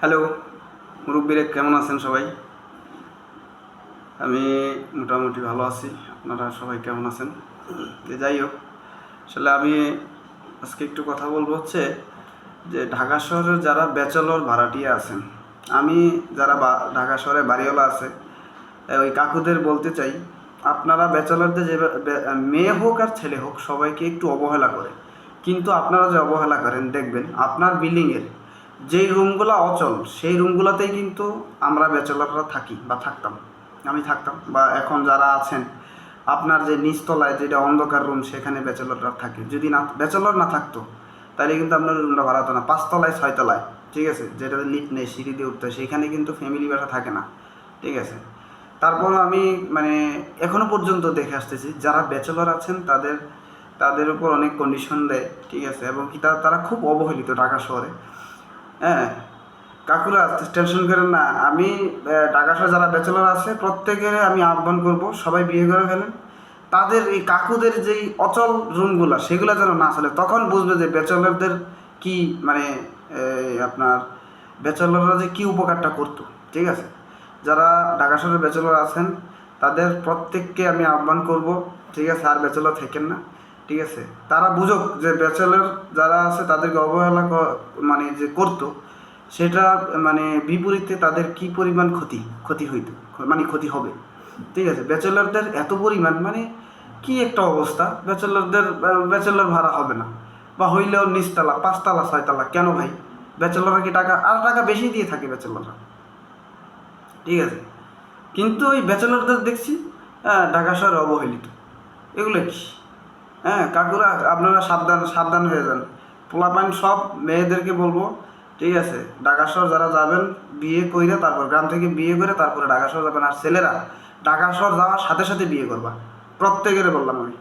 Hello মুরব্বীরা, কেমন আছেন সবাই? আমি মোটামুটি ভালো আছি। আপনারা সবাই কেমন আছেন? যাই হোক, আসলে আমি আজকে একটু কথা বলবো হচ্ছে যে ঢাকা শহরের যারা ব্যাচেলর ভাড়াটিয়া আছেন, আমি যারা ঢাকা শহরে বাড়িওয়ালা আছে ওই কাকুদের বলতে চাই, আপনারা ব্যাচেলরদের যে মেয়ে হোক আর ছেলে হোক সবাইকে একটু অবহেলা করে, কিন্তু আপনারা যে অবহেলা করেন দেখবেন আপনার বিল্ডিংয়ের যেই রুমগুলো অচল সেই রুমগুলোতেই কিন্তু আমরা ব্যাচেলররা থাকি বা থাকতাম, আমি থাকতাম, বা এখন যারা আছেন আপনার যে নিচতলায় যেটা অন্ধকার রুম সেখানে ব্যাচেলররা থাকে। যদি না ব্যাচেলর না থাকতো তাহলে কিন্তু আপনার রুমটা ভাড়া হতো না। 5 তলায় 6 তলায়, ঠিক আছে, যেটাতে লিফট নেই, সিঁড়ি দিয়ে উঠতে হয়, সেইখানে কিন্তু ফ্যামিলি বাসা থাকে না, ঠিক আছে। তারপরও আমি মানে এখনও পর্যন্ত দেখে আসতেছি যারা ব্যাচেলর আছেন তাদের তাদের উপর অনেক কন্ডিশন দেয়, ঠিক আছে, এবং কি তারা খুব অবহেলিত ঢাকা শহরে। হ্যাঁ, কাকুরা টেনশন করেন না। আমি ঢাকা শহরে যারা ব্যাচেলর আছে প্রত্যেকের আমি আহ্বান করব সবাই বিয়ে করে ফেলেন। তাদের এই কাকুদের যেই অচল রুমগুলো সেগুলো যেন না চলে, তখন বুঝবে যে ব্যাচেলরদের কি মানে আপনার ব্যাচেলররা যে কী উপকারটা করতো, ঠিক আছে। যারা ঢাকা শহরের ব্যাচেলর আছেন তাদের প্রত্যেককে আমি আহ্বান করব, ঠিক আছে, আর ব্যাচেলর থাকেন না, ঠিক আছে। তারা বুঝুক যে ব্যাচেলর যারা আছে তাদেরকে অবহেলা মানে যে করতো সেটা মানে বিপরীতে তাদের কি পরিমাণ ক্ষতি ক্ষতি হইতো, মানে ক্ষতি হবে, ঠিক আছে। ব্যাচেলরদের এত পরিমাণ মানে কি একটা অবস্থা, ব্যাচেলরদের ব্যাচেলর ভাড়া হবে না, বা হইলেও নিচতলা 5 তলা 6 তলা। কেন ভাই? ব্যাচেলররা কি টাকা আর টাকা বেশি দিয়ে থাকে ব্যাচেলররা, ঠিক আছে, কিন্তু ওই ব্যাচেলরদের দেখছি ঢাকা শহরে অবহেলিত। এগুলো কি? হ্যাঁ কাকুরা, আপনারা সাবধান সাবধান হয়ে যান। পোলাপাইন সব মেয়েদেরকে বলবো, ঠিক আছে, ঢাকা শহর যারা যাবেন বিয়ে কইরে তারপর গ্রাম থেকে বিয়ে করে তারপরে ঢাকা শহর যাবেন। আর ছেলেরা ঢাকা শহর যাওয়ার সাথে সাথে বিয়ে করবা, প্রত্যেকের বললাম আমি।